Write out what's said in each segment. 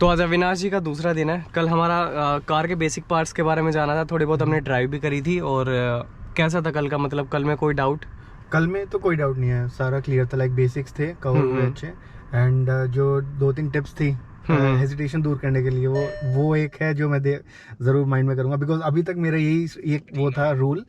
तो आज अविनाश जी का दूसरा दिन है। कल हमारा कार के बेसिक पार्ट्स के बारे में जाना था, थोड़ी बहुत हमने ड्राइव भी करी थी। और कैसा था कल का, मतलब कल में कोई डाउट? कल में तो कोई डाउट नहीं है, सारा क्लियर था। लाइक बेसिक्स थे कवर हुए अच्छे। एंड जो 2-3 टिप्स थी हेजिटेशन दूर करने के लिए, वो एक है जो मैं जरूर माइंड में करूंगा। बिकॉज अभी तक मेरा यही वो था रूल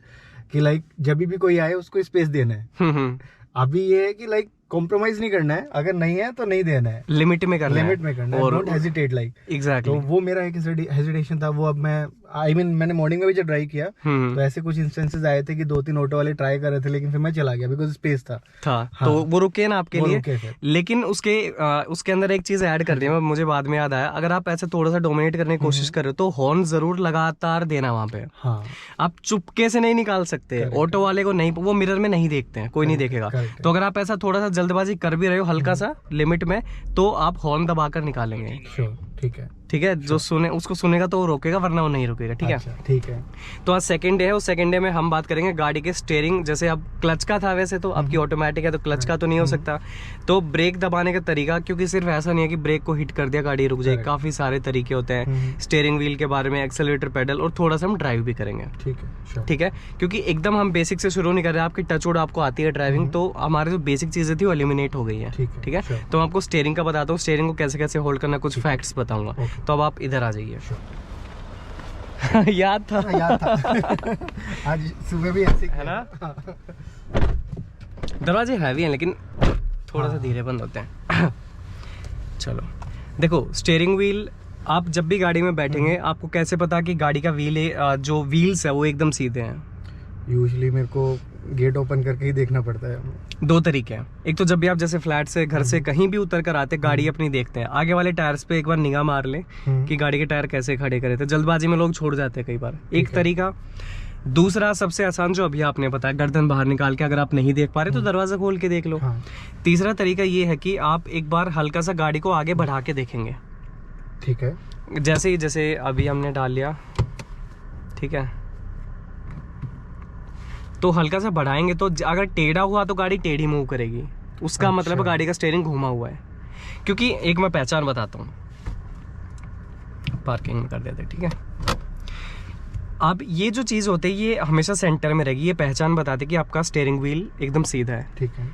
कि लाइक जब भी कोई आए उसको स्पेस देना है। अभी ये है कि लाइक कॉम्प्रोमाइज नहीं करना है, अगर नहीं है तो नहीं देना है, लिमिट में करना है। और डोंट हेजिटेट लाइक एग्जैक्टली। तो वो मेरा एक हेजिटेशन था। वो अब मैं मैंने मॉर्निंग में भी जब ट्राई किया तो ऐसे कुछ इंस्टेंसेस आए थे कि 2-3 ऑटो वाले ट्राई कर रहे थे, लेकिन फिर मैं चला गया बिकॉज स्पेस था। हाँ, तो वो रुके ना आपके लिए। लेकिन उसके अंदर एक चीज ऐड कर दी है, मुझे बाद में याद आया। अगर आप ऐसे थोड़ा सा डोमिनेट करने की कोशिश कर रहे हो तो हॉर्न जरूर लगातार देना वहां पे। हाँ, आप चुपके से नहीं निकाल सकते। ऑटो वाले को नहीं, वो मिरर में नहीं देखते हैं, कोई नहीं देखेगा। तो अगर आप ऐसा थोड़ा सा जल्दबाजी कर भी रहे हो हल्का सा लिमिट में, तो आप हॉर्न दबाकर निकालेंगे। ठीक है, जो सुने उसको सुनेगा तो वो रोकेगा, वरना वो नहीं रुकेगा। ठीक है। तो आज सेकंड डे है। उस सेकंड डे में हम बात करेंगे गाड़ी के स्टीयरिंग। जैसे अब क्लच का था, वैसे तो आपकी ऑटोमेटिक है तो क्लच का तो नहीं हो सकता। तो ब्रेक दबाने का तरीका, क्योंकि सिर्फ ऐसा नहीं है कि ब्रेक को हिट कर दिया गाड़ी रुक जाएगी, काफी सारे तरीके होते हैं। स्टीयरिंग व्हील के बारे में, एक्सेलरेटर, पेडल, और थोड़ा सा हम ड्राइव भी करेंगे। ठीक है, क्योंकि एकदम हम बेसिक से शुरू नहीं कर रहे। आपकी टच वुड आपको आती है ड्राइविंग, तो हमारी जो बेसिक चीजें थी वो एलिमिनेट हो गई है। ठीक है, तो मैं आपको स्टीयरिंग का बताता हूँ, स्टीयरिंग को कैसे कैसे होल्ड करना, कुछ फैक्ट्स बताऊंगा। तो अब आप इधर आ जाइए। याद था आज सुबह भी ऐसे है ना। दरवाजे हैवी हैं लेकिन थोड़ा सा धीरे बंद होते हैं। चलो देखो, स्टीयरिंग व्हील आप जब भी गाड़ी में बैठेंगे, आपको कैसे पता कि गाड़ी का व्हील जो व्हील्स है वो एकदम सीधे हैं? यूजुअली मेरे को गेट ओपन करके ही देखना पड़ता है। 2 तरीके हैं। एक तो जब भी आप जैसे फ्लैट से, घर से कहीं भी उतर कर आते, गाड़ी अपनी देखते हैं, आगे वाले टायर्स पे एक बार निगाह मार लें कि गाड़ी के टायर कैसे खड़े करे थे। जल्दबाजी में लोग छोड़ जाते हैं कई बार, एक तरीका। दूसरा सबसे आसान जो अभी आपने बताया, गर्दन बाहर निकाल के, अगर आप नहीं देख पा रहे तो दरवाजा खोल के देख लो। तीसरा तरीका ये है कि आप एक बार हल्का सा गाड़ी को आगे बढ़ा के देखेंगे। ठीक है, जैसे अभी हमने डाल लिया, ठीक है, तो हल्का सा बढ़ाएंगे तो अगर टेढ़ा हुआ तो गाड़ी टेढ़ी मूव करेगी, उसका मतलब गाड़ी का स्टीयरिंग घुमा हुआ है। क्योंकि एक मैं पहचान बताता हूँ, पार्किंग में कर देते, ठीक है। अब ये जो चीज होती है ये हमेशा सेंटर में रहेगी, ये पहचान बताते कि आपका स्टीयरिंग व्हील एकदम सीधा है। ठीक है,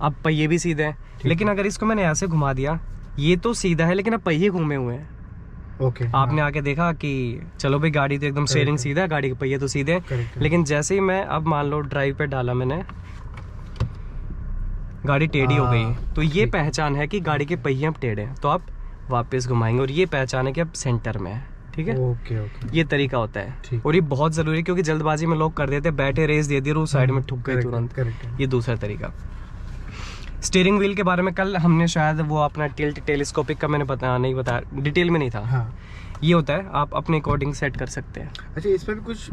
अब पहिए भी सीधे हैं, लेकिन अगर इसको मैंने ऐसे घुमा दिया, ये तो सीधा है लेकिन अब पहिए घूमे हुए हैं। आपने आके देखा कि चलो भाई गाड़ी तो एकदम स्टीयरिंग सीधा है, गाड़ी के पहिए तो सीधे हैं, लेकिन जैसे ही मैं अब मान लो ड्राइव पे डाला मैंने, गाड़ी टेढ़ी हो गई, तो ये पहचान है कि गाड़ी के पहिए अब टेढ़े हैं। तो आप वापस घुमाएंगे और ये पहचान है कि अब सेंटर में है। ठीक है, ये तरीका होता है। और ये बहुत जरूरी है, क्योंकि जल्दबाजी में लोग कर देते, बैठे रेस दे दी और उस साइड में ठुक गए तुरंत। ये दूसरा तरीका। स्टीयरिंग व्हील के बारे में कल हमने शायद वो अपना टिल्ट टेलीस्कोपिक का मैंने नहीं बताया, डिटेल में नहीं था। हाँ। ये होता है, आप अपने अकॉर्डिंग सेट कर सकते हैं। अच्छा, इसमें भी कुछ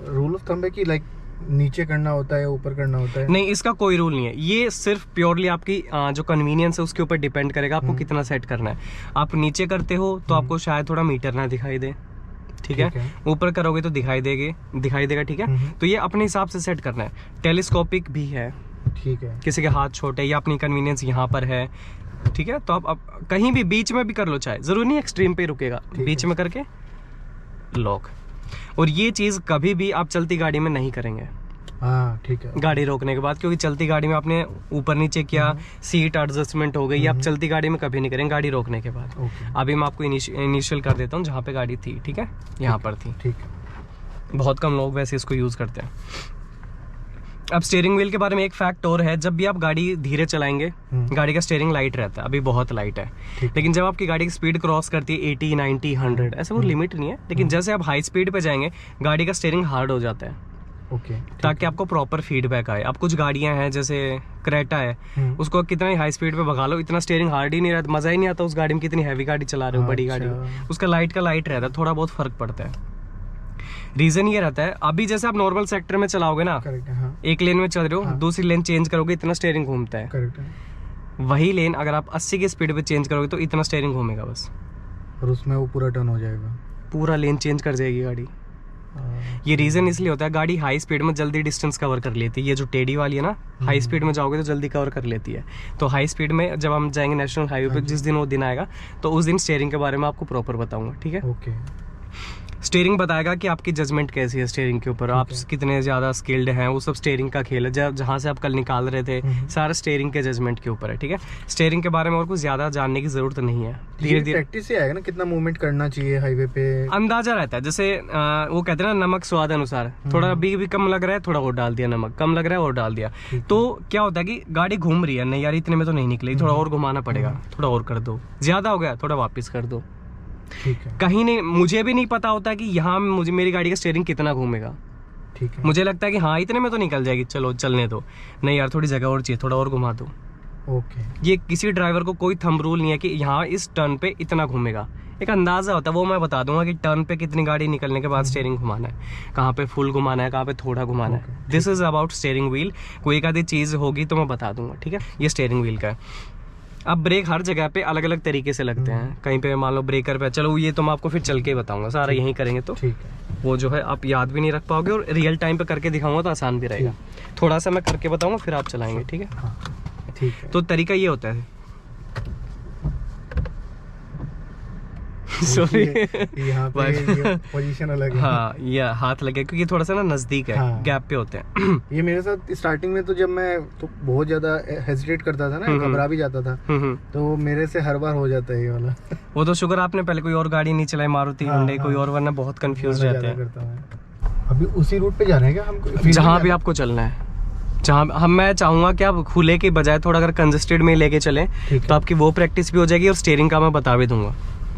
रूल ऑफ थंब है कि लाइक नीचे करना होता है, ऊपर करना होता है? नहीं, इसका कोई रूल नहीं है। ये सिर्फ प्योरली आपकी जो कन्वीनियंस है उसके ऊपर डिपेंड करेगा, आपको कितना सेट करना है। आप नीचे करते हो तो आपको शायद थोड़ा मीटर ना दिखाई दे, ठीक है। ऊपर करोगे तो दिखाई देगा, ठीक है। तो ये अपने हिसाब से सेट करना है। टेलीस्कोपिक भी है, ठीक है, किसी के हाथ छोटे या अपनी कन्वीनियंस यहाँ पर है, ठीक है। तो आप कहीं भी बीच में भी कर लो, चाहे जरूरी नहीं एक्सट्रीम पे रुकेगा, बीच में करके लॉक। और ये चीज कभी भी आप चलती गाड़ी में नहीं करेंगे। हाँ, ठीक है। गाड़ी रोकने के बाद, क्योंकि चलती गाड़ी में आपने ऊपर नीचे किया, सीट एडजस्टमेंट हो गई, आप चलती गाड़ी में कभी नहीं करेंगे, गाड़ी रोकने के बाद। अभी मैं आपको इनिशियल कर देता हूँ जहाँ पे गाड़ी थी, ठीक है, यहाँ पर थी। ठीक है, बहुत कम लोग वैसे इसको यूज करते हैं। अब स्टीयरिंग व्हील के बारे में एक फैक्ट और है, जब भी आप गाड़ी धीरे चलाएंगे, गाड़ी का स्टीयरिंग लाइट रहता है, अभी बहुत लाइट है, लेकिन जब आपकी गाड़ी की स्पीड क्रॉस करती है 80, 90, 100, ऐसा वो लिमिट नहीं है, लेकिन जैसे आप हाई स्पीड पे जाएंगे गाड़ी का स्टीयरिंग हार्ड हो जाता है। ताकि आपको प्रॉपर फीडबैक आए। अब कुछ गाड़ियां हैं जैसे क्रेटा है, उसको कितना ही हाई स्पीड पे भगा लो, इतना स्टीयरिंग हार्ड ही नहीं रहता, मजा ही नहीं आता उस गाड़ी में। कितनी हैवी गाड़ी चला रहे हो, बड़ी गाड़ी, उसका लाइट रहता है, थोड़ा बहुत फर्क पड़ता है। रीजन ये रहता है, अभी जैसे आप नॉर्मल सेक्टर में चलाओगे ना, एक लेन में चल रहे हो, दूसरी लेन चेंज करोगे, इतना स्टीयरिंग घूमता है। वही लेन अगर आप 80 की स्पीड पे चेंज करोगे तो इतना स्टीयरिंग घूमेगा बस, और उसमें वो पूरा टर्न हो जाएगा, पूरा लेन चेंज कर जाएगी गाड़ी। ये रीजन इसलिए होता है, गाड़ी हाई स्पीड में जल्दी डिस्टेंस कवर कर लेती है। ये जो टेढ़ी वाली है ना, हाई स्पीड में जाओगे तो जल्दी कवर कर लेती है। तो हाई स्पीड में जब हम जाएंगे नेशनल हाईवे पे, जिस दिन वो दिन आएगा, तो उस दिन स्टीयरिंग के बारे में आपको प्रॉपर बताऊंगा, ठीक है। ओके। स्टीयरिंग बताएगा कि आपकी जजमेंट कैसी है स्टीयरिंग के ऊपर, आप कितने ज़्यादा स्किल्ड हैं, वो सब स्टीयरिंग का खेल है। जहाँ से आप कल निकाल रहे थे, सारा स्टीयरिंग के जजमेंट के ऊपर है, ठीक है। स्टीयरिंग के बारे में और कुछ ज़्यादा जानने की ज़रूरत नहीं है। धीरे धीरे प्रैक्टिस से आएगा ना, कितना मूवमेंट करना चाहिए हाईवे पे, अंदाजा रहता है। जैसे वो कहते हैं ना, नमक स्वाद अनुसार, थोड़ा अभी भी कम लग रहा है, थोड़ा और डाल दिया, नमक कम लग रहा है और डाल दिया। तो क्या होता है कि गाड़ी घूम रही है, नहीं यार इतने में तो नहीं निकलेगी, थोड़ा और घुमाना पड़ेगा, थोड़ा और कर दो, ज़्यादा हो गया थोड़ा वापस कर दो। ठीक है। कहीं नहीं, मुझे भी नहीं पता होता कि यहाँ मुझे मेरी गाड़ी का स्टीयरिंग कितना घूमेगा। ठीक है। मुझे लगता है कि हाँ इतने में तो निकल जाएगी, चलो चलने दो, नहीं यार थोड़ी जगह और चाहिए, थोड़ा और घुमा दो। ओके। ये किसी ड्राइवर को कोई थंब रूल नहीं है कि यहाँ इस टर्न पे इतना घूमेगा, एक अंदाजा होता है। वो मैं बता दूंगा कि टर्न पे कितनी गाड़ी निकलने के बाद स्टीयरिंग घुमाना है, कहाँ पे फुल घुमाना है, कहाँ पे थोड़ा घुमाना है। This is about steering wheel. कोई एक आधी चीज होगी तो मैं बता दूंगा, ठीक है। ये स्टीयरिंग व्हील का है। अब ब्रेक हर जगह पे अलग अलग तरीके से लगते हैं। कहीं पे मान लो ब्रेकर पे, चलो ये तो मैं आपको फिर चल के बताऊंगा, सारा यहीं करेंगे तो ठीक है। वो जो है आप याद भी नहीं रख पाओगे, और रियल टाइम पे करके दिखाऊंगा तो आसान भी रहेगा। थोड़ा सा मैं करके बताऊंगा फिर आप चलाएंगे, ठीक है। हाँ, ठीक है। तो तरीका ये होता है सॉरी यहाँ पे पोजीशन अलग है। हाँ, ये हाथ लगे क्योंकि थोड़ा सा ना नजदीक है, हाँ। गैप पे होते हैं। ये मेरे साथ स्टार्टिंग में तो जब मैं तो बहुत ज्यादा हेजिटेट करता था ना, घबरा भी जाता था, तो मेरे से हर बार हो जाता है ये वाला। वो तो शुगर आपने पहले कोई और गाड़ी नहीं चलाई, मारुति हुंडई कोई और, वरना बहुत कंफ्यूज रहते हैं। अभी उसी रूट पे जा रहे हैं क्या हमको? जहाँ भी आपको चलना है, जहाँ मैं चाहूंगा कि आप खुले के बजाय थोड़ा अगर कंजेस्टेड में लेके चलें, तो आपकी वो प्रैक्टिस भी हो जाएगी और स्टीयरिंग का मैं बता भी दूंगा।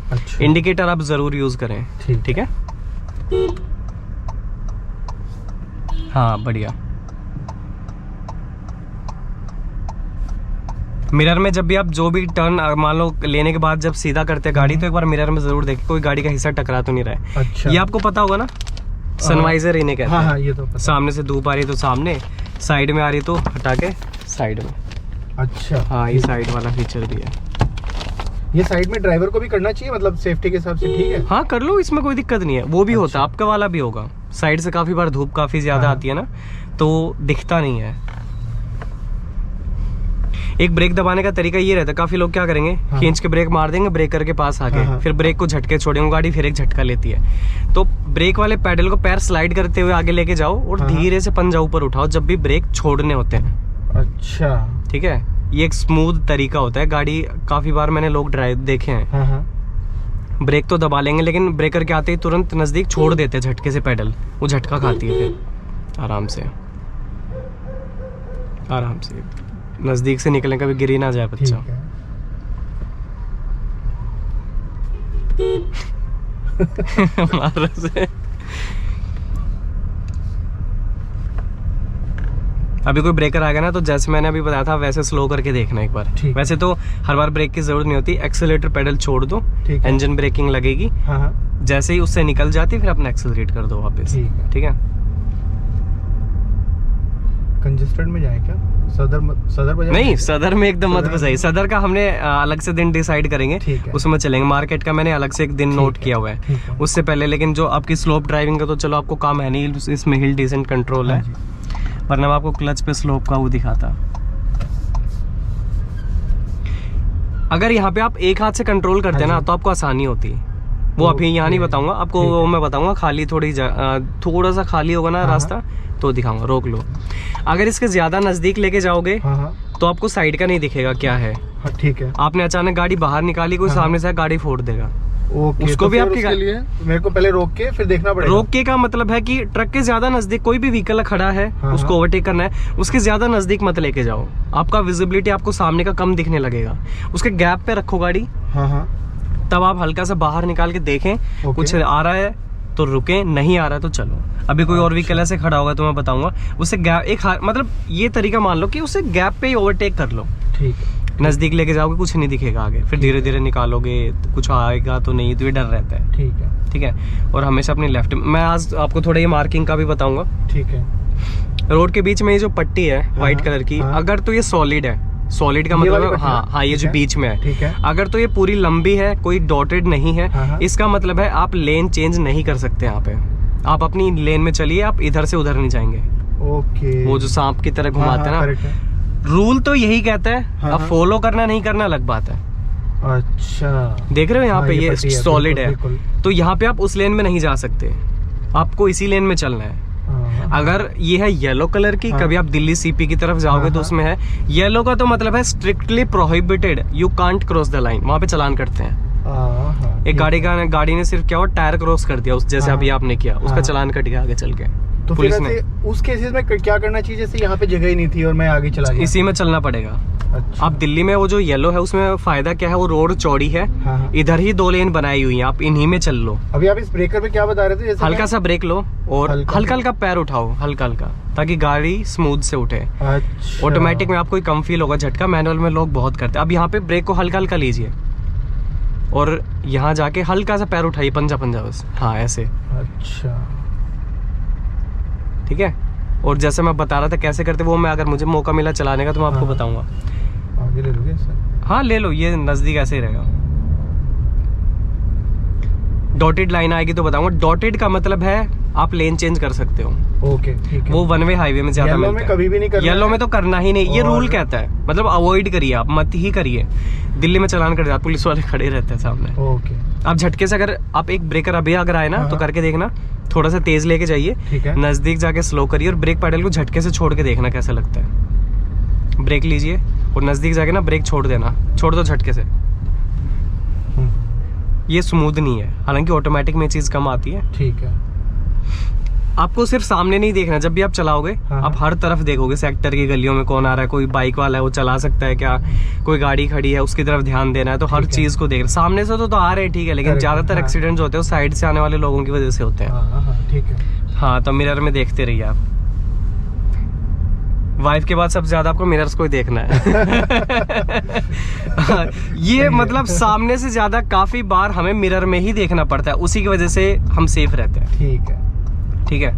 अच्छा। इंडिकेटर आप जरूर यूज करें, ठीक है। हाँ बढ़िया। मिरर में जब भी आप जो भी टर्न मान लो लेने के बाद जब सीधा करते हैं गाड़ी, तो एक बार मिरर में जरूर देखें कोई गाड़ी का हिस्सा टकरा तो नहीं रहा है। अच्छा। ये आपको पता होगा ना, सनवाइजर इन्हें कहते हैं। हाँ, ये तो पता। सामने से धूप आ रही है तो सामने, साइड में आ रही तो हटा के साइड में। अच्छा। हाँ, ये साइड वाला फीचर भी है। ये साइड में ड्राइवर को भी करना चाहिए, मतलब सेफ्टी के हिसाब से, ठीक है। हाँ कर लो, इसमें कोई दिक्कत नहीं है। वो भी होता है, आपका वाला भी होगा। साइड से काफी बार धूप काफी ज्यादा आती है ना, तो दिखता नहीं है। एक ब्रेक दबाने का तरीका ये रहता है, काफी लोग क्या करेंगे, खींच के ब्रेक मार देंगे ब्रेकर के पास आके, फिर ब्रेक को झटके छोड़ेंगे, गाड़ी फिर एक झटका लेती है। तो ब्रेक वाले पैडल को पैर स्लाइड करते हुए आगे लेके जाओ और धीरे से पंजा ऊपर उठाओ जब भी ब्रेक छोड़ने होते हैं। अच्छा, ठीक है। ये एक स्मूथ तरीका होता है। गाड़ी काफी बार मैंने लोग ड्राइव देखे हैं, ब्रेक तो दबा लेंगे लेकिन ब्रेकर के आते ही तुरंत नजदीक छोड़ देते हैं झटके से पैडल, वो झटका खाती है फिर। आराम से आराम से नजदीक से निकलें, कभी गिर ही ना जाए बच्चा। से अभी कोई ब्रेकर आ गया ना, तो जैसे मैंने अभी बताया था वैसे स्लो करके देखना एक बार। वैसे तो हर बार ब्रेक की जरूरत नहीं होती, एक्सेलरेटर पेडल छोड़ दो, इंजन ब्रेकिंग लगेगी, जैसे ही उससे निकल जाती फिर अपना एक्सेलरेट कर दो वापस, ठीक है। कंजेस्टेड में जाए क्या? सदर बाजार नहीं, सदर में एकदम मत घुसाइए। सदर का हमने अलग से दिन डिसाइड करेंगे, उसमें चलेंगे। मार्केट का मैंने अलग से एक दिन नोट किया हुआ है उससे पहले। लेकिन जो आपकी स्लोप ड्राइविंग का तो चलो आपको काम है नहीं, इसमें हिल डिसेंट कंट्रोल है, वरना मैं आपको क्लच पे स्लोप का वो दिखाता। अगर यहाँ पे आप एक हाथ से कंट्रोल करते हैं ना, तो आपको आसानी होती है। वो अभी यहाँ नहीं बताऊंगा आपको, वो मैं बताऊंगा खाली थोड़ा सा खाली होगा ना रास्ता तो दिखाऊंगा, रोक लो। अगर इसके ज्यादा नजदीक लेके जाओगे तो आपको साइड का नहीं दिखेगा क्या है, ठीक है। आपने अचानक गाड़ी बाहर निकाली, कोई सामने से गाड़ी फोड़ देगा, उसको तो भी आपके लिए मेरे को पहले रोक के फिर देखना पड़ेगा। रोक के का मतलब है कि ट्रक के ज्यादा नजदीक कोई भी व्हीकल खड़ा है, उसको ओवरटेक करना है, उसके ज्यादा नजदीक मत लेके जाओ। आपका विजिबिलिटी आपको सामने का कम दिखने लगेगा। उसके गैप पे रखो गाड़ी, तब आप हल्का सा बाहर निकाल के देखें, कुछ आ रहा है तो रुके, नहीं आ रहा है तो चलो। अभी कोई और व्हीकल ऐसे खड़ा होगा तो मैं बताऊंगा, उससे गैप मतलब ये तरीका मान लो कि उसे गैप पे ही ओवरटेक कर लो, ठीक है। नजदीक लेके जाओगे कुछ नहीं दिखेगा आगे, फिर धीरे धीरे निकालोगे तो कुछ आएगा तो नहीं, तो ये डर रहता है, ठीक है। और हमेशा अपनी लेफ्ट, मैं आज आपको थोड़ा ये मार्किंग का भी बताऊंगा, ठीक है। रोड के बीच में ये जो पट्टी है व्हाइट कलर की, अगर तो ये सॉलिड है, सॉलिड का मतलब हाँ ये जो बीच में है, अगर तो ये पूरी लंबी है, कोई डॉटेड नहीं है, इसका मतलब है आप लेन चेंज नहीं कर सकते यहाँ पे। आप अपनी लेन में चलिए, आप इधर से उधर नहीं जाएंगे। ओके, वो जो सांप की तरह घुमाते हैं करेक्ट है। ना, रूल तो यही कहता है। हाँ, अब हाँ। फॉलो करना नहीं करना अलग बात है। अच्छा, देख रहे हो यहाँ हाँ, पे ये पट्टी है, सॉलिड है, बिल्कुल, तो यहाँ पे आप उस लेन में नहीं जा सकते, आपको इसी लेन में चलना है। हाँ, अगर ये है येलो कलर की, हाँ। कभी आप दिल्ली सीपी की तरफ जाओगे हाँ, तो हाँ। उसमें है येलो का, तो मतलब है strictly prohibited, you can't cross the line, वहां पे चालान करते हैं। हाँ, एक गाड़ी ने सिर्फ क्या हुआ, टायर क्रॉस कर दिया उस, जैसे हाँ। अभी आपने किया, उसका हाँ। चालान कट गया आगे चल के तो फिर पुलिस ने। ऐसे उस केसेस में क्या करना चाहिए, जैसे यहाँ पे जगह ही नहीं थी और मैं आगे चला गया? इसी में चलना पड़ेगा। अच्छा, अब दिल्ली में वो जो येलो है उसमें फायदा क्या है, वो रोड चौड़ी है, हाँ, हाँ। इधर ही 2 लेन बनाई हुई है, आप इन्हीं में चल लो। अभी आप इस ब्रेकर पे क्या बता रहे थे, जैसे हल्का सा ब्रेक लो और हल्का हल्का हल्का पैर उठाओ, हल्का हल्का, ताकि गाड़ी स्मूथ से उठे। अच्छा, ऑटोमेटिक में आपको कम फील होगा झटका, मैनुअल में लोग बहुत करते हैं। अब यहाँ पे ब्रेक को हल्का हल्का लीजिए और यहाँ जाके हल्का सा पैर उठाइए, पंजा पंजा बस, हाँ ऐसे, अच्छा, ठीक है। और जैसे मैं बता रहा था कैसे करते, वो मैं अगर मुझे मौका मिला चलाने का तो मैं आपको हाँ। बताऊंगा। आगे ले लोगे सर? हाँ ले लो, ये नजदीक ऐसे ही रहेगा। डॉटेड लाइन आएगी तो बताऊंगा। डॉटेड का मतलब है आप लेन चेंज कर सकते हो, ओके, ठीक है। वो वन वे हाईवे में ज्यादा येलो मिलता में है। कभी भी नहीं करना येलो है? में तो करना ही नहीं, ये और- रूल कहता है, मतलब अवॉइड करिए, आप मत ही करिए। दिल्ली में चालान कर देते, पुलिस वाले खड़े रहते हैं सामने। ओके, आप झटके से अगर आप एक ब्रेकर अभी अगर आए ना हाँ। तो करके देखना, थोड़ा सा तेज लेके जाइए, ठीक है। नजदीक जाके स्लो करिए और ब्रेक पैडल को झटके से छोड़ के देखना कैसा लगता है। ब्रेक लीजिए और नजदीक जाके ना ब्रेक छोड़ देना, छोड़ दो झटके से। ये स्मूथ नहीं है, हालांकि ऑटोमेटिक में चीज कम आती है। ठीक है। आपको सिर्फ सामने नहीं देखना, जब भी आप चलाओगे हाँ। आप हर तरफ देखोगे, सेक्टर की गलियों में कौन आ रहा है, कोई बाइक वाला है वो चला सकता है क्या, कोई गाड़ी खड़ी है उसकी तरफ ध्यान देना है, तो हर ठीक है। चीज को देख, सामने से तो आ रहे हैं ठीक है, लेकिन Correct, ज्यादातर हाँ। एक्सीडेंट होते हैं वो साइड से आने वाले लोगों की वजह से होते हैं। हाँ, हाँ, ठीक है। हाँ, तो मिरर में देखते रहिए आप। वाइफ के बाद सबसे ज्यादा आपको मिरर्स को ही देखना है। ये मतलब सामने से ज्यादा काफी बार हमें मिरर में ही देखना पड़ता है, उसी की वजह से हम सेफ रहते हैं। ठीक है। ठीक है,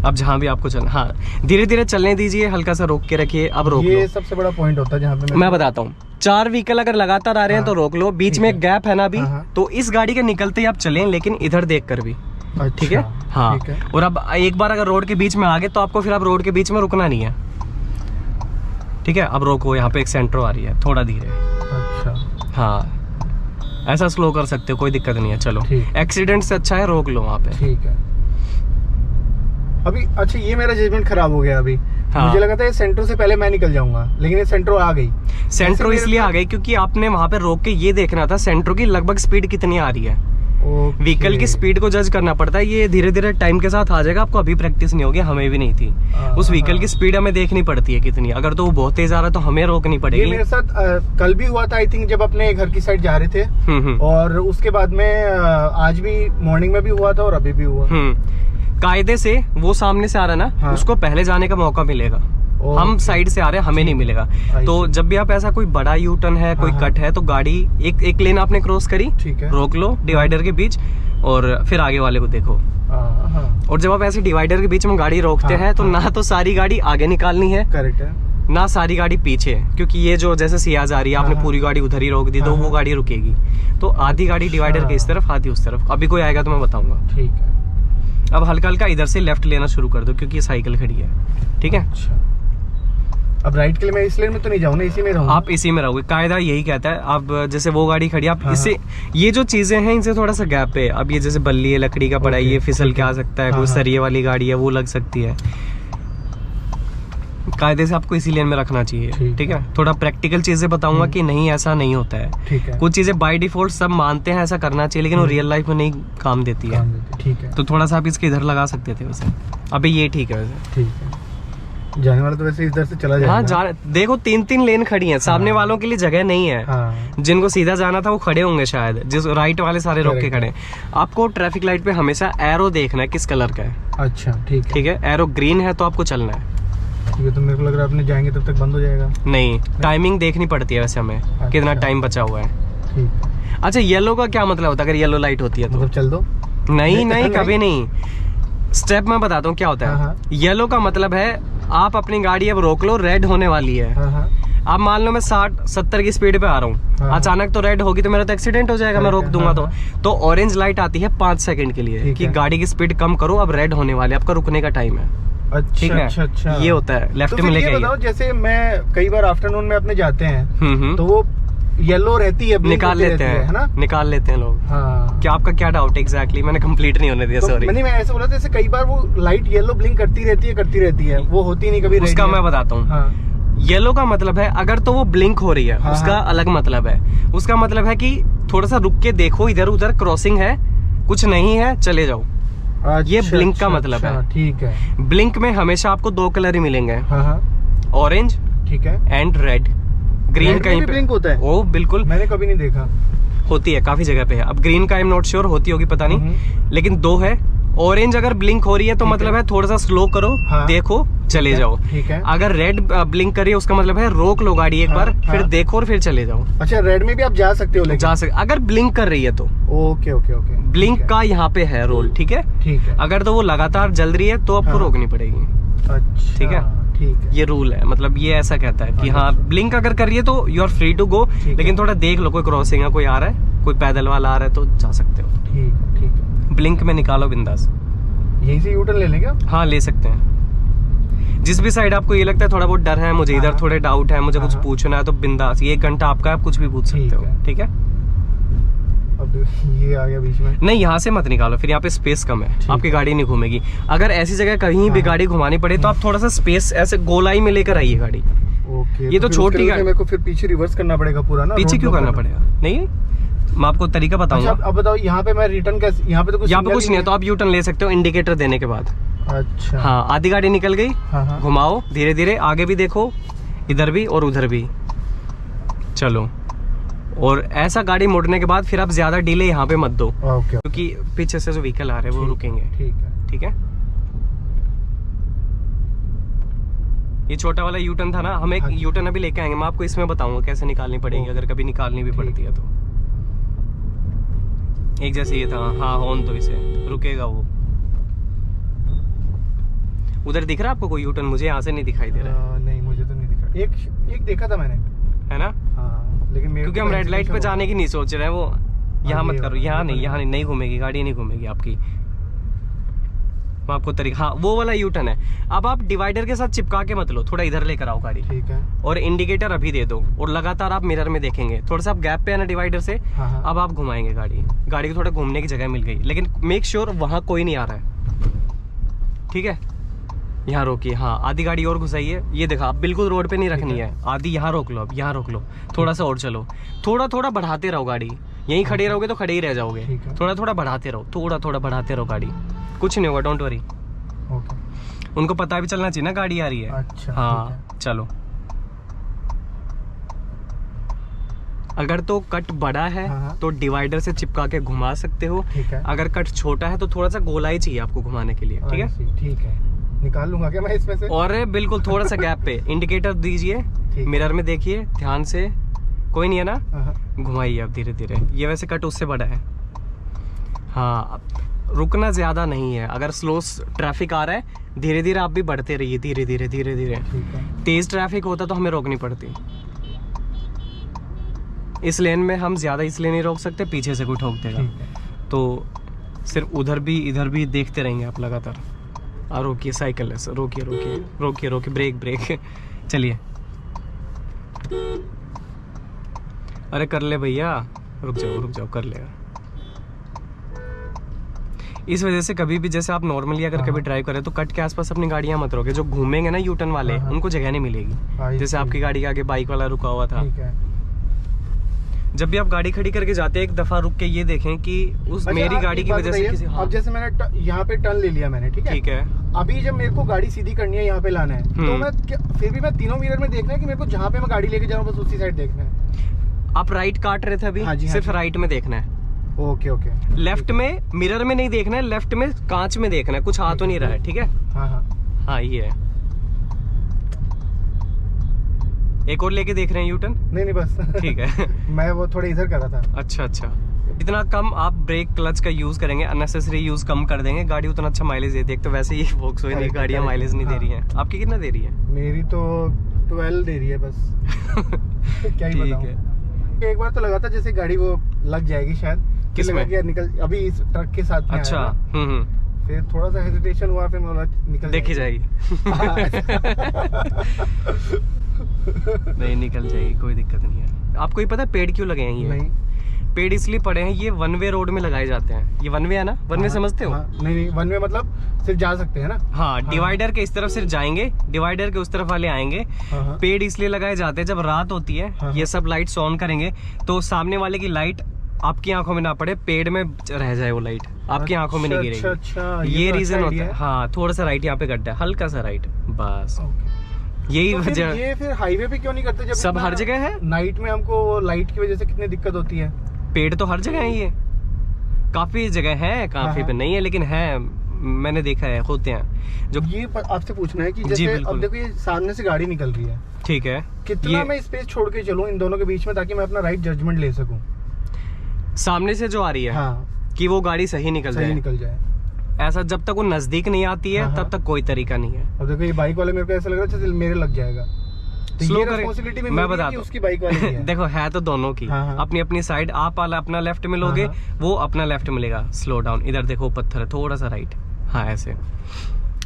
अब जहाँ भी आपको चलना, हाँ धीरे धीरे चलने दीजिए, हल्का सा रोक के रखिए। अब रोक ये लो, सबसे बड़ा पॉइंट होता है जहाँ पे मैं बताता हूँ। 4 व्हीकल अगर लगातार आ रहे हैं तो हाँ, रोक लो, बीच ठीक में है। एक गैप है ना अभी, हाँ, हाँ। तो इस गाड़ी के निकलते ही आप चलें, लेकिन इधर देख कर भी, ठीक है। अच्छा, हाँ, ठीक है। और अब एक बार अगर रोड के बीच में आ गए तो आपको फिर अब रोड के बीच में रुकना नहीं है, ठीक है। अब रोको, यहाँ पे एक सेंट्रो आ रही है, थोड़ा धीरे, अच्छा, हाँ ऐसा स्लो कर सकते हो, कोई दिक्कत नहीं है। चलो, ठीक। एक्सीडेंट से अच्छा है रोक लो वहाँ पे। ठीक है। अभी अच्छा, ये मेरा जजमेंट खराब हो गया अभी। हाँ। मुझे लगा था ये सेंट्रो से पहले मैं निकल जाऊंगा, लेकिन ये सेंट्रो आ गई। सेंट्रो मेरे इसलिए को- आ गई क्योंकि आपने वहाँ पे रोक के ये देखना था सेंट्रो की लगभग स्पीड कितनी आ रही है। ओके। व्हीकल की स्पीड को जज करना पड़ता है, ये धीरे धीरे टाइम के साथ आ जाएगा, आपको अभी प्रैक्टिस नहीं होगी, हमें भी नहीं थी। उस व्हीकल की स्पीड हमें देखनी पड़ती है कितनी, अगर तो वो बहुत तेज आ रहा है तो हमें रोकनी ये पड़ेगी। मेरे साथ कल भी हुआ था आई थिंक, जब अपने घर की साइड जा रहे थे। हम्म। और उसके बाद में आज भी मॉर्निंग में भी हुआ था और अभी भी हुआ। कायदे से वो सामने से आ रहा है ना, हाँ। उसको पहले जाने का मौका मिलेगा। हम साइड से आ रहे हैं, हमें नहीं मिलेगा। I तो see। जब भी आप ऐसा कोई बड़ा यू टर्न है, कोई हाँ, कट है, तो गाड़ी एक लेन आपने क्रॉस करी, ठीक है। रोक लो डिवाइडर के बीच और फिर आगे वाले को देखो। हाँ, और जब आप ऐसे डिवाइडर के बीच में गाड़ी रोकते हाँ, हैं तो हाँ। ना तो सारी गाड़ी आगे निकालनी है, करेक्ट है। ना सारी गाड़ी पीछे, क्योंकि ये जो जैसे सियाज आ रही है, आपने हाँ, पूरी गाड़ी उधर ही रोक दी तो हाँ, वो गाड़ी रुकेगी। तो आधी गाड़ी डिवाइडर के इस तरफ, आधी उस तरफ। अभी कोई आएगा तो मैं बताऊंगा। ठीक है। अब हल्का हल्का इधर से लेफ्ट लेना शुरू कर दो, क्योंकि ये साइकिल खड़ी है, ठीक है। अच्छा, अब राइट के लिए मैं इस लेन में तो नहीं जाऊँ ना, इसी में रहूँ? आप इसी में रहोगे, कायदा यही कहता है। अब जैसे वो गाड़ी खड़ी है, आप हाँ, इससे, ये जो चीजें हैं इनसे थोड़ा सा गैप है। अब ये जैसे बल्ली है, लकड़ी का पड़ा है, ओके, ये फिसल ठीक के है। आ सकता है, हाँ, कोई हाँ। सरिये वाली गाड़ी है वो लग सकती है। कायदे से आपको इसी लेन में रखना चाहिए, ठीक ठीक है। है। थोड़ा प्रैक्टिकल चीजें बताऊंगा कि नहीं ऐसा नहीं होता है। ठीक है। कुछ चीजें बाय डिफॉल्ट सब मानते हैं ऐसा करना चाहिए, लेकिन वो रियल लाइफ में नहीं काम देती है। काम देते, ठीक है। तो थोड़ा सा आप इसके इधर लगा सकते थे वैसे। अभी ये ठीक है वैसे। ठीक है। जाने वाला तो वैसे इधर से चला जाएगा हाँ, ना? देखो 3-3 लेन खड़ी हैं, सामने वालों के लिए जगह नहीं है। हाँ, जिनको सीधा जाना था वो खड़े होंगे शायद, जिस राइट वाले सारे रोक के Correct। खड़े हैं। आपको ट्रैफिक लाइट पे हमेशा एरो देखना है किस कलर का है, अच्छा, ठीक है। ठीक है। एरो ग्रीन है तो आपको चलना है, ठीक है। तो मेरे को लग रहा है अपने जाएंगे तब तक बंद हो जाएगा। नहीं टाइमिंग देखनी पड़ती है वैसे हमें, कितना टाइम बचा हुआ है। ठीक है। अच्छा, येलो का क्या मतलब होता है अगर येलो लाइट होती है तो? मतलब चल दो। नहीं नहीं, नहीं। कभी नहीं। स्टेप मैं बताता हूँ क्या होता हाँ, है। हाँ। येलो का मतलब है आप अपनी गाड़ी अब रोक लो, रेड होने वाली है। हाँ, हाँ। आप मान लो मैं 60-70 की स्पीड पे आ रहा हूँ, हाँ। अचानक तो रेड होगी तो मेरा तो एक्सीडेंट हो जाएगा, मैं रोक दूंगा। तो ऑरेंज लाइट आती है 5 सेकंड के लिए कि गाड़ी की स्पीड कम करो, अब रेड होने वाले, आपका रुकने का टाइम है। ठीक है, अच्छा। ये होता है लेफ्ट तो में फिर लेके ये बताओ, जैसे मैं कई बार आफ्टरनून में अपने जाते हैं तो वो येलो रहती है, निकाल लेते हैं, है ना, निकाल लेते हैं लोग। हाँ। क्या आपका क्या डाउट है एग्जैक्टली? मैंने कंप्लीट नहीं होने दिया, तो सॉरी। मैं ऐसे बोला था, जैसे कई बार वो लाइट येलो ब्लिंक करती रहती है, वो होती नहीं कभी। उसका मैं बताता हूँ। हाँ। येलो का मतलब है अगर तो वो ब्लिंक हो रही है, हाँ, उसका हाँ। अलग मतलब है। उसका मतलब है कि थोड़ा सा रुक के देखो, इधर उधर क्रॉसिंग है, कुछ नहीं है, चले जाओ। ये ब्लिंक का मतलब है। ठीक है। ब्लिंक में हमेशा आपको 2 कलर ही मिलेंगे, हाँ। ऑरेंज ठीक है, एंड रेड। ग्रीन Red कहीं में भी पे ब्लिंक होता है? ओ बिल्कुल मैंने कभी नहीं देखा। होती है, काफी जगह पे है। अब ग्रीन का आई एम नॉट श्योर, होती होगी पता नहीं, लेकिन 2 है। ऑरेंज अगर ब्लिंक हो रही है तो मतलब है थोड़ा सा स्लो करो, हाँ। देखो, चले जाओ। ठीक है। अगर रेड ब्लिंक करिए उसका मतलब है रोक लो गाड़ी एक बार, फिर देखो और फिर चले जाओ। अच्छा, रेड में भी आप जा सकते हो? लेकिन जा सकते अगर ब्लिंक कर रही है तो। ओके। ब्लिंक का यहाँ पे है रोल, ठीक है। ठीक है। अगर तो वो लगातार जल रही है तो आपको रोकनी पड़ेगी। अच्छा, ठीक है। ये रूल है, मतलब ये ऐसा कहता है कि हाँ ब्लिंक अगर कर रही है तो you are free to go, लेकिन थोड़ा देख लो, कोई क्रॉसिंग है, कोई आ रहा है, कोई पैदल वाला आ रहा है तो जा सकते हो। ठीक है। ब्लिंक में निकालो बिंदास। यहीं से यूटर्न ले लेंगे आप? हाँ ले सकते हैं। जिस भी साइड आपको ये लगता है थोड़ा बहुत डर है, मुझे इधर थोड़े डाउट है, मुझे कुछ पूछना है, तो बिंदास, ये 1 घंटा आपका, आप कुछ भी पूछ सकते हो। ठीक है। अब ये आ गया बीच में। नहीं, यहाँ से मत निकालो, फिर यहाँ पे स्पेस कम है, आपकी गाड़ी नहीं घूमेगी। अगर ऐसी जगह कहीं भी गाड़ी घुमानी पड़े तो आप थोड़ा सा स्पेस ऐसे गोलाई में लेकर आइए गाड़ी। ओके। ये तो छोटी गाड़ी, मेरे को फिर पीछे रिवर्स करना पड़ेगा पूरा ना? पीछे क्यों करना पड़ेगा? नहीं, मैं आपको तरीका बताऊंगा। अब बताओ, यहाँ पे मैं रिटर्न कैसे? यहाँ पे तो कुछ नहीं है, तो आप यू टर्न ले सकते हो इंडिकेटर देने के बाद। अच्छा। हाँ, आधी गाड़ी निकल गई, हाँ। घुमाओ धीरे धीरे, आगे भी देखो, इधर भी और उधर भी, चलो। और ऐसा गाड़ी मोड़ने के बाद फिर आप ज्यादा डिले यहाँ पे मत दो, क्योंकि पीछे से जो व्हीकल आ रहे हैं वो रुकेंगे। ठीक है। ये छोटा वाला यू टर्न था ना, हम एक यू टर्न अभी लेके आएंगे, मैं आपको इसमें बताऊंगा कैसे निकालनी पड़ेगी, अगर कभी निकालनी भी पड़ती है तो। एक जैसे ये था, हाँ ऑन, तो इसे रुकेगा वो। उधर दिख रहा है आपको कोई यू टर्न? मुझे यहाँ से नहीं दिखाई दे रहा है। नहीं, मुझे तो नहीं दिख रहा। एक देखा था मैंने, है ना? हाँ, लेकिन क्योंकि हम रेड लाइट पे जाने की नहीं सोच रहे हैं, वो यहाँ मत करो, यहाँ नहीं घूमेगी गाड़ी, नहीं घूमेगी आपकी। मैं आपको तरीका, हाँ वो वाला यू टर्न है। अब आप डिवाइडर के साथ चिपका के मत लो, थोड़ा इधर लेकर आओ गाड़ी। ठीक है। और इंडिकेटर अभी दे दो, और लगातार आप मिरर में देखेंगे, थोड़ा सा आप गैप पे है ना डिवाइडर से। हाँ। अब आप घुमाएंगे गाड़ी को, थोड़ा घूमने की जगह मिल गई, लेकिन मेक श्योर वहां कोई नहीं आ रहा है। ठीक है। यहाँ रोकिए, हाँ आधी गाड़ी और घुसाइए। ये देखा, आप बिल्कुल रोड पे नहीं रखनी है, आधी यहाँ रोक लो, अब यहाँ रोक लो, थोड़ा सा और चलो, थोड़ा बढ़ाते रहो गाड़ी। यहीं खड़े रहोगे तो खड़े ही रह जाओगे, थोड़ा बढ़ाते रहो, थोड़ा बढ़ाते रहो गाड़ी, कुछ नहीं होगा, डोंट वरी। उनको पता भी चलना चाहिए ना गाड़ी आ रही है। अच्छा, हाँ चलो। अगर तो कट बड़ा है तो डिवाइडर से चिपका के घुमा सकते हो। अगर कट छोटा है तो थोड़ा सा गोलाई चाहिए आपको घुमाने के लिए। ठीक है। निकाल लूंगा क्या मैं इसमें से? और बिल्कुल थोड़ा सा गैप पे इंडिकेटर दीजिए, मिरर में देखिए ध्यान से, कोई नहीं है ना, घुमाइए अब धीरे धीरे। ये वैसे कट उससे बड़ा है। हाँ, रुकना ज्यादा नहीं है। अगर स्लो ट्रैफिक आ रहा है, धीरे धीरे आप भी बढ़ते रहिए, धीरे धीरे। तेज ट्रैफिक होता तो हमें रोकनी पड़ती। इस लेन में हम ज्यादा इसलिए नहीं रोक सकते, पीछे से कोई ठोक देगा, तो सिर्फ उधर भी इधर भी देखते रहेंगे आप लगातार। रोकिए, साइकिल है, रोकिए, ब्रेक चलिए। अरे कर ले भैया, रुक जाओ, कर लेगा। इस वजह से कभी भी जैसे आप नॉर्मली अगर कभी ड्राइव करें तो कट के आसपास अपनी गाड़ियां मत रोके। जो घूमेंगे ना यू टर्न वाले, उनको जगह नहीं मिलेगी। जैसे आपकी गाड़ी के आगे बाइक वाला रुका हुआ था। जब भी आप गाड़ी खड़ी करके जाते हैं, एक दफा रुक के ये देखें कि उस मेरी गाड़ी की वजह से किसी, अब जैसे मैंने यहाँ पे टर्न ले लिया मैंने, ठीक है। अभी जब मेरे को गाड़ी सीधी करनी है, यहाँ पे लाना है, तो मैं फिर भी मैं तीनों मिरर में देखना है कि मेरे को जहाँ पे मैं गाड़ी लेके जा रहा हूँ बस उसी साइड देखना है। आप राइट काट रहे थे अभी? सिर्फ राइट में देखना है। ओके। लेफ्ट में मिरर में नहीं देखना है, लेफ्ट में कांच में देखना है, कुछ आ तो नहीं रहा है। ठीक है। हाँ ये है। एक और लेके देख रहे हैं यू टर्न? नहीं बस ठीक है। मैं वो थोड़ा इधर कर रहा था। अच्छा। जितना कम आप ब्रेक क्लच का यूज करेंगे, अननेसेसरी यूज कम कर देंगे, गाड़ी उतना अच्छा माइलेज देती है। तो वैसे ही वोक्सवैगन गाड़ियां माइलेज नहीं दे रही हैं। आपकी कितना दे रही है? मेरी तो 12 दे रही है बस। क्या ही ठीक बताऊं। है। एक बार तो लगा था जैसे गाड़ी वो लग जाएगी शायद, किसमें? लगा कि यार निकल, अभी इस ट्रक के साथ में अच्छा। आया था। फिर थोड़ा सा हेजिटेशन हुआ, फिर मैं बोला निकल देखी जाएगी। नहीं निकल जाएगी, कोई दिक्कत नहीं है। आपको ही पता है पेड़ क्यों लगे हैं ये? नहीं पेड़ इसलिए पड़े हैं, ये वन वे रोड में लगाए जाते हैं। ये वन वे है ना, वन वे समझते हो? नहीं वन वे मतलब सिर्फ जा सकते हैं ना। हाँ, डिवाइडर के इस तरफ सिर्फ जाएंगे, डिवाइडर के उस तरफ वाले आएंगे। हाँ। पेड़ इसलिए लगाए जाते हैं, जब रात होती है हाँ। ये सब लाइट्स ऑन करेंगे तो सामने वाले की लाइट आपकी आंखों में ना पड़े, पेड़ में रह जाए वो लाइट, आपकी आंखों में नहीं गिरेगी। अच्छा, ये तो रीजन अच्छा होता है। idea हाँ, थोड़ा सा राइट यहाँ पे गड्ढा है, हल्का सा राइट, बस यही तो फिर वजह। ये फिर हाईवे पे क्यों नहीं करते? जब सब इतना हर जगह है। नाइट में हमको लाइट की वजह से कितनी दिक्कत होती है। पेड़ तो हर जगह है, ये काफी जगह है, काफी हाँ। पे नहीं है लेकिन है, मैंने देखा है, होते हैं जो। ये आपसे पूछना है कि जी, जैसे बिल्कुल। अब देखो ये सामने से गाड़ी निकल रही है, ठीक है, कितना ये मैं स्पेस छोड़ के चलूं इन दोनों के बीच में ताकि मैं अपना राइट जजमेंट ले सकूं। सामने से जो आ रही है हाँ, कि वो गाड़ी सही निकल सही जाए, निकल जाए। ऐसा जब तक वो नजदीक नहीं आती है हाँ, तब तक कोई तरीका नहीं है। अब देखो ये बाइक वाले मेरे को ऐसा लग रहा है जैसे मेरे लग जाएगा, तो Slow ये करें। रिस्पांसिबिलिटी मैं मैं बताता बताता हूँ। उसकी बाइक वाले की है। देखो है तो दोनों की, हाँ, हाँ। अपनी अपनी साइड। आप वाला अपना लेफ्ट में लोगे, हाँ, वो अपना लेफ्ट मिलेगा। स्लो डाउन, इधर देखो पत्थर है, थोड़ा सा राइट। हाँ, ऐसे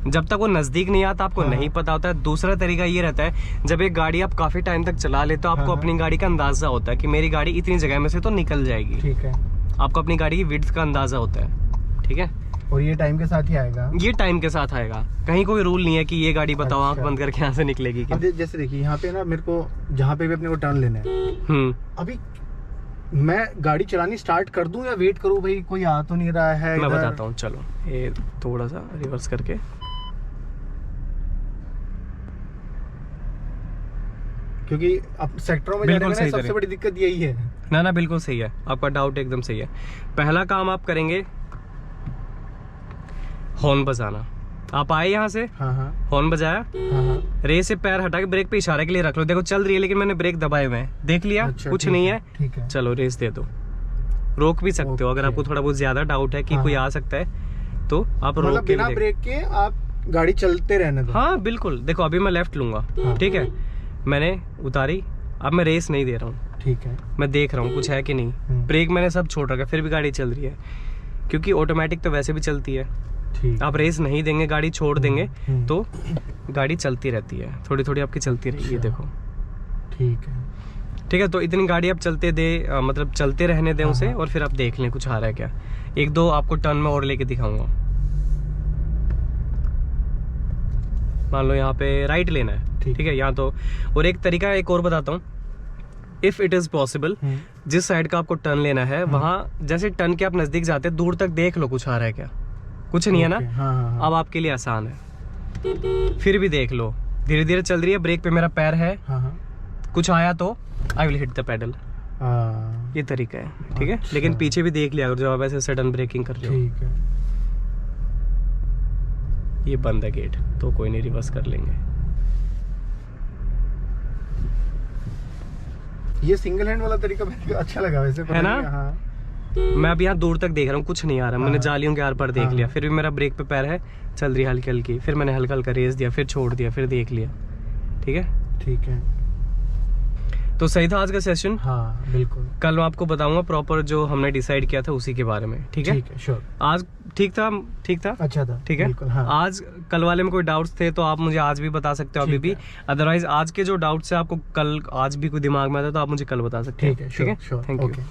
जब तक वो नजदीक नहीं आता आपको हाँ। नहीं पता होता है। दूसरा तरीका ये रहता है, जब एक गाड़ी आप काफी टाइम तक चला लेते हो, आपको हाँ, अपनी गाड़ी का अंदाजा होता है कि मेरी गाड़ी इतनी जगह में से तो निकल जाएगी। ठीक है, आपको अपनी गाड़ी की विड्थ का अंदाजा होता है, ठीक है। और ये टाइम के साथ ही आएगा। ये टाइम के साथ आएगा, कहीं कोई रूल नहीं है कि ये गाड़ी बताओ आंख अच्छा। बंद करके यहाँ से निकलेगी क्या। अब जैसे देखिए यहाँ पे ना मेरे को जहाँ पे भी अपने को टर्न लेना है, अभी मैं गाड़ी चलानी स्टार्ट कर दूं या वेट करूं? भाई कोई आ तो नहीं रहा है मैं इधर। बताता हूँ, चलो ये थोड़ा सा रिवर्स करके। क्योंकि अब सेक्टरों में बिल्कुल जाने में सही ना सबसे तरीके। बड़ी दिक्कत यही है। ना ना बिल्कुल सही है, आपका डाउट एकदम सही है। पहला काम आप करेंगे हॉर्न बजाना। आप आए यहाँ से, हाँ हाँ हॉर्न बजाया, हाँ। रेस से पैर हटा के ब्रेक पे इशारे के लिए रख लो। देखो चल रही है लेकिन मैंने ब्रेक दबाए हुए हैं, देख लिया, अच्छा, कुछ ठीक नहीं है, ठीक है। चलो रेस दे दो। रोक भी सकते हो अगर ओके। आपको थोड़ा बहुत ज्यादा डाउट है कि हाँ, कोई हाँ। आ सकता है तो आप मतलब रोक के बिना भी देख। ब्रेक के आप गाड़ी चलते रहने दो। हाँ बिल्कुल, देखो अभी मैं लेफ्ट लूंगा, हाँ। ठीक है, मैंने उतारी, अब मैं रेस नहीं दे रहा हूँ, ठीक है। मैं देख रहा हूँ कुछ है कि नहीं। ब्रेक मैंने सब छोड़ रखा, फिर भी गाड़ी चल रही है, क्योंकि ऑटोमेटिक तो वैसे भी चलती है। ठीक। आप रेस नहीं देंगे, गाड़ी छोड़ देंगे हम्म। तो गाड़ी चलती रहती है, थोड़ी थोड़ी आपकी चलती रहेगी। अच्छा। देखो ठीक है। ठीक है, तो इतनी गाड़ी आप चलते दे मतलब चलते रहने दें हाँ, उसे, हाँ। और फिर आप देख लें कुछ आ रहा है क्या। एक दो आपको टर्न में और लेके दिखाऊंगा। मान लो यहाँ पे राइट लेना है, ठीक। ठीक है, यहाँ तो। और एक तरीका एक और बताता हूँ, इफ इट इज पॉसिबल, जिस साइड का आपको टर्न लेना है वहाँ जैसे टर्न के आप नजदीक जाते हैं, दूर तक देख लो कुछ आ रहा है क्या। कुछ नहीं है ना, हाँ। अब आपके लिए आसान है। फिर भी देख लो, धीरे धीरे चल रही है, ब्रेक पे मेरा पैर है, हाँ। कुछ आया तो I will hit the pedal. हाँ, ये तरीका है, ठीक है। अच्छा। लेकिन पीछे भी देख लिया अगर जो आप ऐसे सडन ब्रेकिंग कर रहे हो। ठीक है। ये बंद है गेट, तो कोई नहीं, रिवर्स कर लेंगे। ये सिंगल हैंड वाला तरीका मेरे को अच्छा लगा वैसे, पता है ना? नहीं, हाँ। मैं अब यहाँ दूर तक देख रहा हूँ, कुछ नहीं आ रहा, मैंने हाँ। जालियों के आर पर देख हाँ। लिया, फिर भी मेरा ब्रेक पे पैर है, चल रही हल्की हल्की, फिर मैंने हल्का हल्का रेस दिया, फिर छोड़ दिया, फिर देख लिया, ठीक है। ठीक है। तो सही था आज का सेशन। हाँ बिल्कुल। कल मैं आपको बताऊंगा प्रॉपर जो हमने डिसाइड किया था उसी के बारे में, ठीक है। ठीक है, श्योर। आज ठीक था, ठीक था, अच्छा था, ठीक है। बिल्कुल, हाँ। आज कल वाले में कोई डाउट्स थे तो आप मुझे आज भी बता सकते हो अभी ठीक भी। है। अदरवाइज आज के जो डाउट्स है आपको कल आज भी कोई दिमाग में आता है तो आप मुझे कल बता सकते हैं, ठीक है, ठीक है। Sure, thank you. ओके।